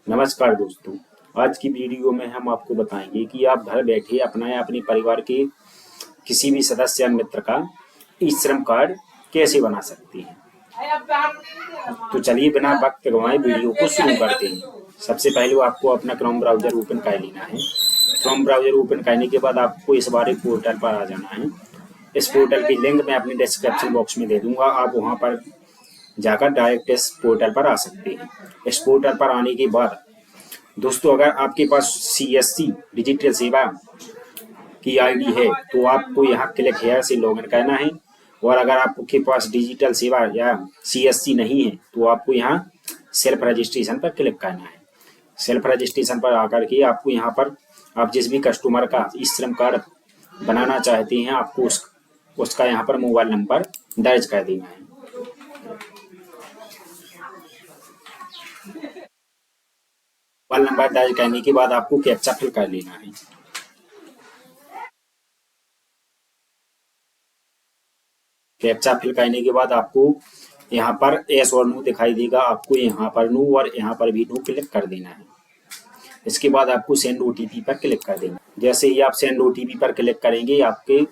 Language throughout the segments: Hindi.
नमस्कार दोस्तों। आज की वीडियो में हम आपको बताएंगे कि आप घर बैठे अपना या अपने परिवार के किसी भी सदस्य या मित्र का ई श्रम कार्ड कैसे बना सकते हैं। तो चलिए बिना वक्त गंवाए वीडियो को शुरू करते हैं। सबसे पहले आपको अपना क्रोम ब्राउजर ओपन कर लेना है। क्रोम ब्राउजर ओपन करने के बाद आपको इस बारे पोर्टल पर आ जाना है। इस पोर्टल की लिंक मैं अपने डिस्क्रिप्शन बॉक्स में दे दूंगा, आप वहां पर जाकर डायरेक्ट इस पोर्टल पर आ सकते हैं। इस पोर्टल पर आने के बाद दोस्तों, अगर आपके पास CSC डिजिटल सेवा की आईडी है तो आपको यहाँ क्लिक हेयर से लॉगिन करना है, और अगर आपके पास डिजिटल सेवा या CSC नहीं है तो आपको यहाँ सेल्फ रजिस्ट्रेशन पर क्लिक करना है। सेल्फ रजिस्ट्रेशन पर आकर के आपको यहाँ पर आप जिस भी कस्टमर का ई श्रम कार्ड बनाना चाहते हैं आपको उसका यहाँ पर मोबाइल नंबर दर्ज कर देना है। मोबाइल नंबर दर्ज करने के बाद आपको कैप्चा फिल कर लेना है। कैप्चा फिल करने के बाद आपको यहाँ पर एस और नो दिखाई देगा, आपको यहाँ पर नो और यहाँ पर भी नो क्लिक कर देना है। इसके बाद आपको सेंड OTP पर क्लिक कर देना। जैसे ही आप सेंड OTP पर क्लिक करेंगे आपके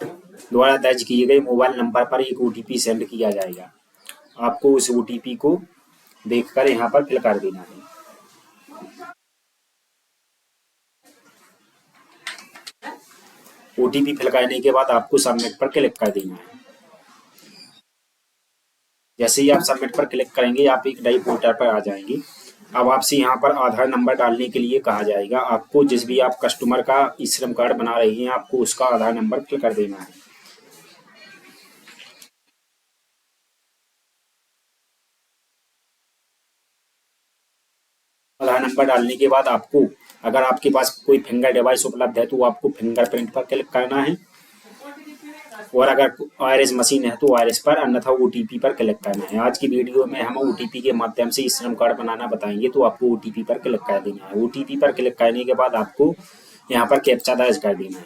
द्वारा दर्ज किए गए मोबाइल नंबर पर एक OTP सेंड किया जाएगा। आपको उस OTP को देखकर यहाँ पर फिल कर देना है। OTP फिल करने के बाद आपको सबमिट पर क्लिक कर देना है। जैसे ही आप सबमिट पर क्लिक करेंगे आप एक नई पोर्टल पर आ जाएंगे। अब आपसे यहाँ पर आधार नंबर डालने के लिए कहा जाएगा। आपको जिस भी आप कस्टमर का ई श्रम कार्ड बना रहे हैं आपको उसका आधार नंबर फिल कर देना है। आधार नंबर डालने के बाद आपको अगर आपके पास कोई फिंगर डिवाइस उपलब्ध है तो आपको फिंगरप्रिंट पर क्लिक करना है, और अगर आईरिस मशीन है तो आईरिस पर, अन्यथा OTP पर क्लिक करना है। आज की वीडियो में हम OTP के माध्यम से ई श्रम कार्ड बनाना बताएंगे, तो आपको OTP पर क्लिक कर देना है। OTP पर क्लिक करने के बाद आपको यहाँ पर कैप्चा दर्ज कर देना है।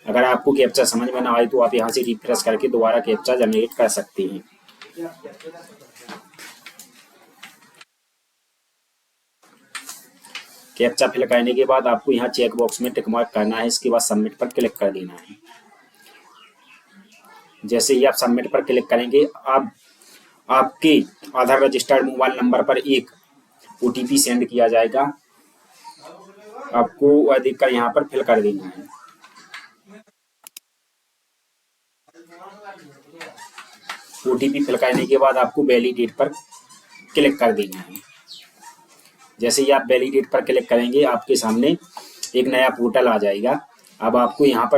अगर आपको कैप्चा समझ में ना आए तो आप यहाँ से रिफ्रेश करके दोबारा कैप्चा जनरेट कर सकते हैं। कैप्चा फिल करने के बाद आपको यहाँ चेक बॉक्स में टिक मार्क करना है। इसके बाद सबमिट पर क्लिक कर देना है। जैसे ही आप सबमिट पर क्लिक करेंगे आपके आधार रजिस्टर्ड मोबाइल नंबर पर एक OTP सेंड किया जाएगा। आपको वह देखकर यहाँ पर फिल कर देना है। OTP फिल करने के बाद आपको वैलिडेट पर क्लिक कर देना है। जैसे ही आप वैलिडेट पर क्लिक करेंगे आपके सामने एक नया पोर्टल आ जाएगा। अब आपको यहाँ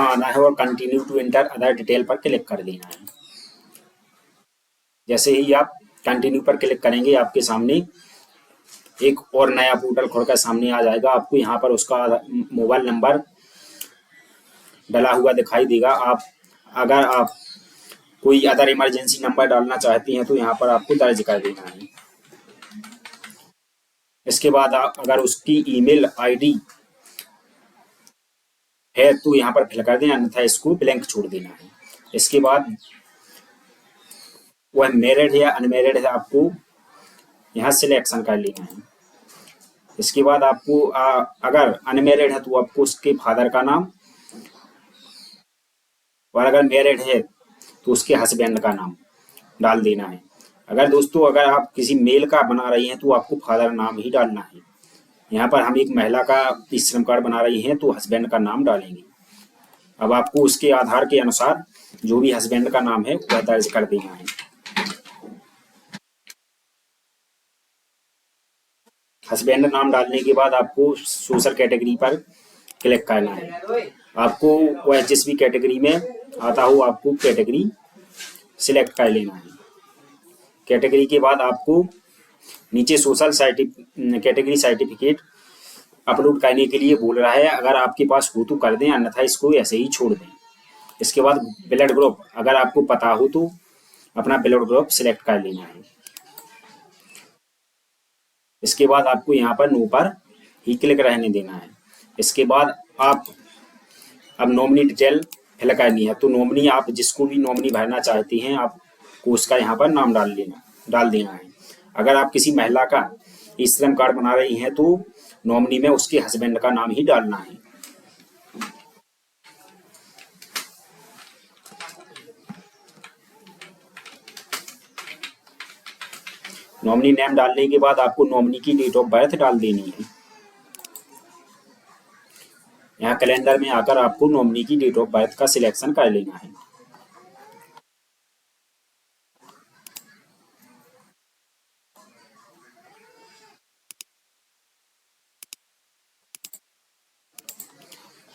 आना है और continue to enter other detail पर क्लिक कर देना है। जैसे ही आप कंटिन्यू पर क्लिक करेंगे आपके सामने एक और नया पोर्टल खुलकर सामने आ जाएगा। आपको यहाँ पर उसका मोबाइल नंबर डला हुआ दिखाई देगा। अगर आप कोई अदर इमरजेंसी नंबर डालना चाहते हैं तो यहाँ पर आपको दर्ज कर देना है। इसके बाद आप अगर उसकी ईमेल ID है तो यहाँ पर फिल कर दें, अन्यथा इसको ब्लैंक छोड़ देना है। इसके बाद वह मैरिड है या अनमैरिड है आपको यहाँ सिलेक्शन कर लेना है। इसके बाद आपको अगर अनमैरिड है तो आपको उसके फादर का नाम, और अगर मैरिड है तो उसके हस्बैंड का नाम डाल देना है। अगर आप किसी मेल का बना रही हैं तो आपको फादर नाम ही डालना है। यहाँ पर हम एक महिला का ई श्रम कार्ड बना रही हैं तो हस्बैंड का नाम डालेंगे। अब आपको उसके आधार के अनुसार जो भी हस्बैंड का नाम है वह दर्ज कर देना है। हस्बैंड नाम डालने के बाद आपको सोशल कैटेगरी पर क्लिक करना है। आपको वह जिस भी कैटेगरी में आता हो आपको कैटेगरी सिलेक्ट कर लेना है। कैटेगरी के बाद आपको नीचे सोशल कैटेगरी सर्टिफिकेट अपलोड करने के लिए बोल रहा है। अगर आपके पास हो तो कर दें, अन्यथा इसको ऐसे ही छोड़ दें। इसके बाद ब्लड ग्रुप, अगर आपको पता हो तो अपना ब्लड ग्रुप सिलेक्ट कर लेना है। इसके बाद आपको यहाँ पर नो पर ही क्लिक रहने देना है। इसके बाद आप अब नॉमिनी डिटेल फिल करनी है, तो नॉमिनी आप जिसको भी नॉमिनी भरना चाहते हैं आपको उसका यहाँ पर नाम डाल देना है। अगर आप किसी महिला का ई श्रम कार्ड बना रही हैं तो नॉमिनी में उसके हस्बैंड का नाम ही डालना है। नॉमिनी नेम डालने के बाद आपको नॉमिनी की डेट ऑफ बर्थ डाल देनी है। यहाँ कैलेंडर में आकर आपको नॉमिनी की डेट ऑफ बर्थ का सिलेक्शन कर लेना है।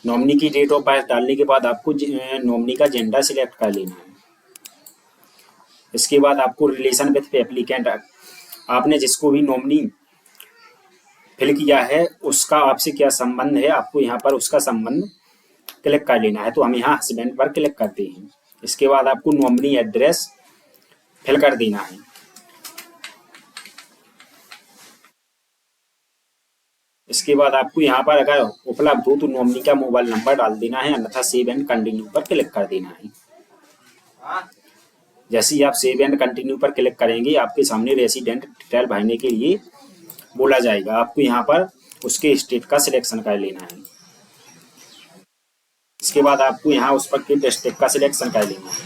नॉमिनी की डेट ऑफ बर्थ डालने के बाद आपको नॉमिनी का जेंडर सिलेक्ट कर लेना है। इसके बाद आपको रिलेशन विथ एप्लीकेंट, आपने जिसको भी नॉमिनी फिल किया है उसका आपसे क्या संबंध है, आपको यहाँ पर उसका संबंध क्लिक कर लेना है। तो हम यहाँ हस्बैंड पर क्लिक करते हैं। इसके बाद आपको नॉमिनी एड्रेस फिल कर देना है। इसके बाद आपको यहाँ पर अगर उपलब्ध हो तो नॉमिनी का मोबाइल नंबर डाल देना है, अन्यथा सेव एंड कंटिन्यू पर क्लिक कर देना है। जैसे ही आप सेव एंड कंटिन्यू पर क्लिक करेंगे आपके सामने रेसिडेंट डिटेल भरने के लिए बोला जाएगा। आपको यहाँ पर उसके स्टेट का सिलेक्शन कर लेना है। इसके बाद आपको यहाँ उस पर के डिस्ट्रिक्ट का सिलेक्शन कर लेना है।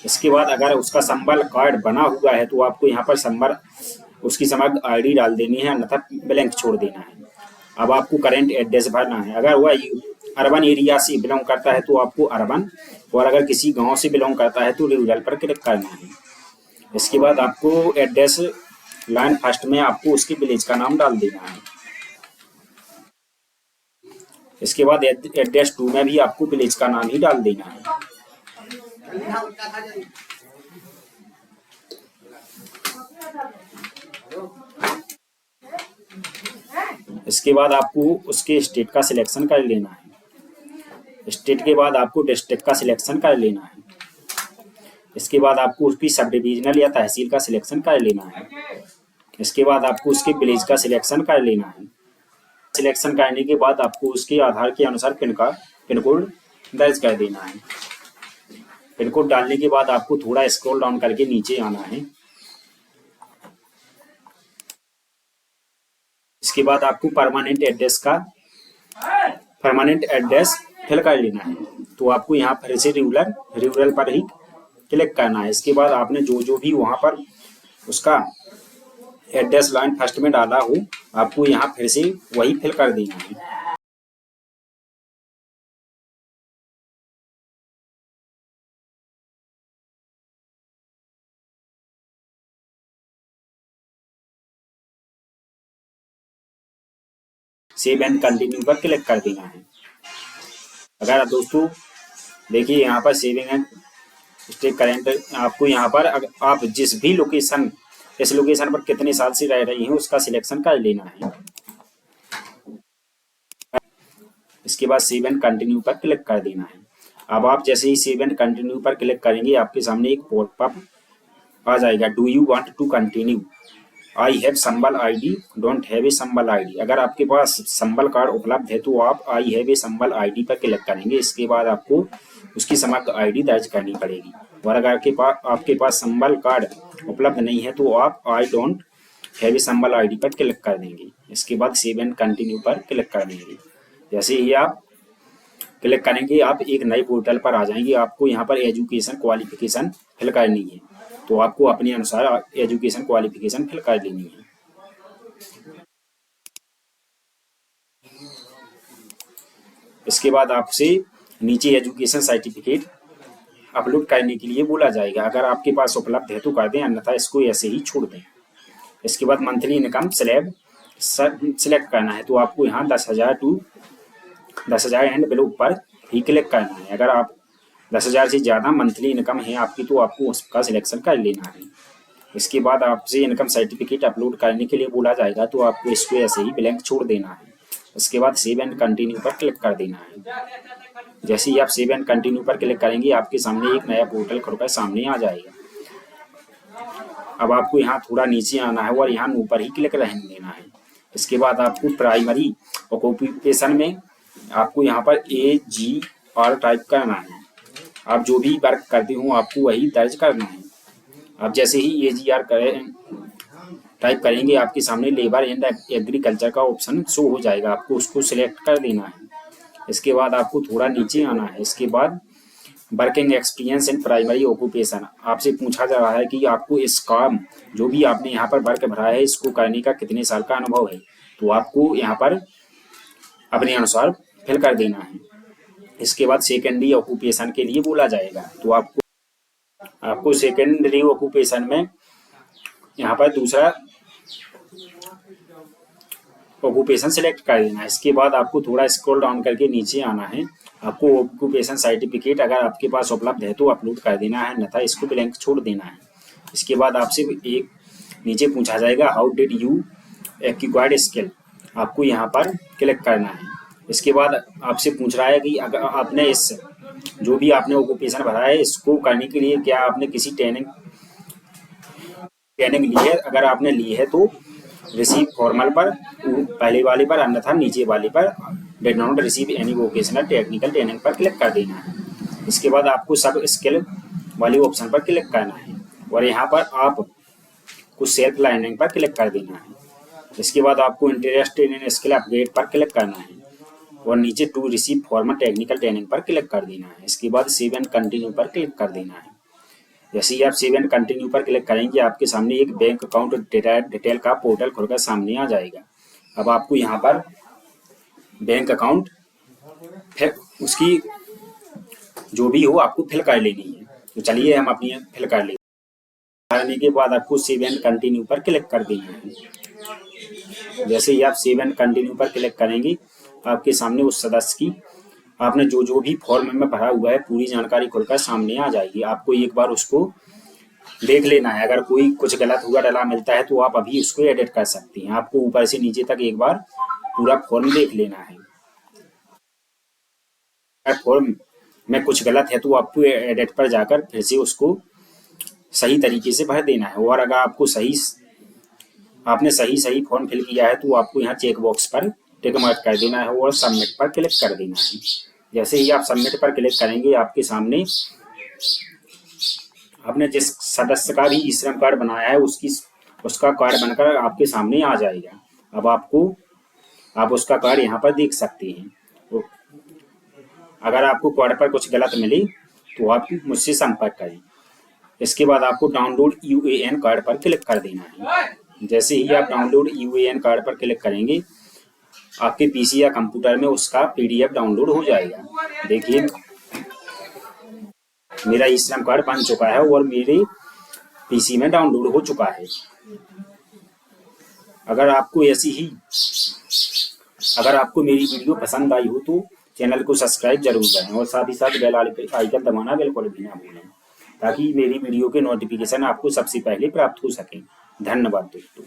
इसके बाद अगर उसका संबल कार्ड बना हुआ है तो आपको यहाँ पर संबल उसकी समग्र आईडी डाल देनी है, अन्यथा ब्लैंक छोड़ देना है। अब आपको करंट एड्रेस भरना है। अगर वह अर्बन एरिया से बिलोंग करता है तो आपको अर्बन, और अगर किसी गांव से बिलोंग करता है तो रूरल पर क्लिक करना है। इसके बाद आपको एड्रेस लाइन फर्स्ट में आपको उसके विलेज का नाम डाल देना है। इसके बाद एड्रेस 2 में भी आपको विलेज का नाम ही डाल देना है। इसके बाद आपको उसके स्टेट का सिलेक्शन कर लेना है। स्टेट के बाद आपको डिस्ट्रिक्ट का सिलेक्शन कर लेना है। इसके बाद आपको उसकी सब डिविजनल या तहसील का सिलेक्शन कर लेना है। इसके बाद आपको उसके विलेज का सिलेक्शन कर लेना है। सिलेक्शन करने के बाद आपको उसके आधार के अनुसार पिन कोड दर्ज कर देना है। पिन कोड डालने के बाद आपको थोड़ा स्क्रॉल डाउन करके नीचे आना है। इसके बाद आपको परमानेंट एड्रेस फिल कर लेना है। तो आपको यहाँ फिर से रूरल पर ही क्लिक करना है। इसके बाद आपने जो भी वहाँ पर उसका एड्रेस लाइन फर्स्ट में डाला हो आपको यहाँ फिर से वही फिल कर देना है। सेव एंड कंटिन्यू पर क्लिक कर देना है। अगर दोस्तों देखिए यहाँ पर सेविंग एंड स्टे करेंट, आपको यहाँ पर आप जिस भी लोकेशन, इस लोकेशन पर कितने साल से रह रही हैं उसका सिलेक्शन कर लेना है। इसके बाद सेव एंड कंटिन्यू पर क्लिक कर देना है। अब आप जैसे ही सेव एंड कंटिन्यू पर क्लिक करेंगे आपके सामने एक पॉपअप आ जाएगा, do you want to continue, I have Sambal ID, don't have a Sambal ID. अगर आपके पास संबल कार्ड उपलब्ध है तो आप I have a Sambal ID पर क्लिक करेंगे। इसके बाद आपको उसकी समग्र आईडी दर्ज करनी पड़ेगी। और अगर आपके पास संबल कार्ड उपलब्ध नहीं है तो आप I don't have a Sambal ID पर क्लिक कर देंगे। इसके बाद सेव एंड कंटिन्यू पर क्लिक कर देंगे। जैसे ही आप क्लिक करेंगे आप एक नए पोर्टल पर आ जाएंगे। आपको यहाँ पर एजुकेशन क्वालिफिकेशन फिल करनी है, तो आपको अपने अनुसार एजुकेशन क्वालिफिकेशन फिल कर लेनी है। इसके बाद आपसे नीचे एजुकेशन सर्टिफिकेट अपलोड करने के लिए बोला जाएगा। अगर आपके पास उपलब्ध है तो कर दें, अन्यथा इसको ऐसे ही छोड़ दें। इसके बाद मंथली इनकम स्लैब सिलेक्ट करना है, तो आपको यहाँ 10,000 एंड बिलो पर ही क्लिक करना है। अगर आप 10,000 से ज़्यादा मंथली इनकम है आपकी तो आपको उसका सिलेक्शन कर लेना है। इसके बाद आपसे इनकम सर्टिफिकेट अपलोड करने के लिए बोला जाएगा, तो आपको इसको ऐसे ही ब्लैंक छोड़ देना है। इसके बाद सेव एंड कंटिन्यू पर क्लिक कर देना है। जैसे ही आप सेव एंड कंटिन्यू पर क्लिक करेंगे आपके सामने एक नया पोर्टल खुलकर सामने आ जाएगा। अब आपको यहाँ थोड़ा नीचे आना है और यहाँ नो पर ही क्लिक रहने देना है। इसके बाद आपको प्राइमरी ऑक्यूपेशन में आपको यहाँ पर AGR टाइप करना है। आप जो भी वर्क करते हो आपको वही दर्ज करना है। आप जैसे ही AGR टाइप करेंगे आपके सामने लेबर एंड एग्रीकल्चर का ऑप्शन शो हो जाएगा, आपको उसको सिलेक्ट कर देना है। इसके बाद आपको थोड़ा नीचे आना है। इसके बाद working experience and primary occupation आपसे पूछा जा रहा है कि आपको इस काम जो भी आपने यहाँ पर वर्क भरा है इसको करने का कितने साल का अनुभव है, तो आपको यहाँ पर अपने अनुसार फिल कर देना है। इसके बाद सेकेंडरी ऑक्यूपेशन के लिए बोला जाएगा, तो आपको सेकेंडरी ऑक्यूपेशन में यहाँ पर दूसरा ऑक्यूपेशन सेलेक्ट कर देना है। इसके बाद आपको थोड़ा स्क्रॉल डाउन करके नीचे आना है। आपको ऑक्यूपेशन सर्टिफिकेट अगर आपके पास उपलब्ध है तो अपलोड कर देना है, अन्यथा इसको ब्लैंक छोड़ देना है। इसके बाद आपसे एक नीचे पूछा जाएगा how did you acquired skill, आपको यहाँ पर क्लिक करना है। इसके बाद आपसे पूछ रहा है कि अगर आपने इस जो भी आपने ऑक्यूपेशन भरा है इसको करने के लिए क्या आपने किसी ट्रेनिंग ली है। अगर आपने ली है तो रिसीव फॉर्मल पर पहले वाले पर, अन्यथा नीचे वाले पर did not receive any vocational technical training पर क्लिक कर देना है। इसके बाद आपको सब स्किल वाले ऑप्शन पर क्लिक करना है और यहाँ पर आप कुछ सेल्फ लर्निंग पर क्लिक कर देना है। इसके बाद आपको इंटरेस्ट इन स्किल अपग्रेड पर क्लिक करना है और नीचे to receive formal technical training पर क्लिक कर देना है। इसके बाद सेव एंड कंटिन्यू पर क्लिक कर देना है। जैसे ही आप सेव एंड कंटिन्यू पर क्लिक करेंगे आपके सामने एक बैंक अकाउंट डिटेल का पोर्टल खुलकर सामने आ जाएगा। अब आपको यहाँ पर बैंक अकाउंट फिर उसकी जो भी हो आपको फिल कर लेनी है। तो चलिए हम अपनी फिल कर लेंगे। करने के बाद आपको सेव एंड कंटिन्यू पर क्लिक कर देना है। जैसे ही आप सेव एंड कंटिन्यू पर क्लिक करेंगे आपके सामने उस सदस्य की आपने जो भी फॉर्म में भरा हुआ है पूरी जानकारी खुलकर सामने आ जाएगी। आपको एक बार उसको देख लेना है, अगर कोई कुछ गलत हुआ डला मिलता है तो आप अभी उसको एडिट कर सकती हैं। आपको ऊपर से नीचे तक एक बार पूरा फॉर्म देख लेना है। अगर फॉर्म में कुछ गलत है तो आपको एडिट पर जाकर फिर से उसको सही तरीके से भर देना है। और अगर आपको आपने सही फॉर्म फिल किया है तो आपको यहाँ चेक बॉक्स पर टिक मार्क कर देना है और सबमिट पर क्लिक कर देना है। जैसे ही आप सबमिट पर क्लिक करेंगे आपके सामने आपने जिस सदस्य का भी ई श्रम कार्ड बनाया है उसका कार्ड बनकर आपके सामने आ जाएगा। अब आप उसका कार्ड यहाँ पर देख सकते हैं। तो अगर आपको कार्ड पर कुछ गलत मिले तो आप मुझसे संपर्क करें। इसके बाद आपको डाउनलोड यूएएन कार्ड पर क्लिक कर देना है। जैसे ही आप डाउनलोड यूएएन कार्ड पर क्लिक करेंगे आपके पीसी या कंप्यूटर में उसका पीडीएफ डाउनलोड हो जाएगा। देखिए मेरा ई श्रम कार्ड बन चुका है और मेरे पीसी में डाउनलोड हो चुका है। अगर आपको मेरी वीडियो पसंद आई हो तो चैनल को सब्सक्राइब जरूर करें और साथ ही साथ बेल आइकन दबाना बिल्कुल भी ना भूलें, ताकि मेरी वीडियो के नोटिफिकेशन आपको सबसे पहले प्राप्त हो सके। धन्यवाद दोस्तों।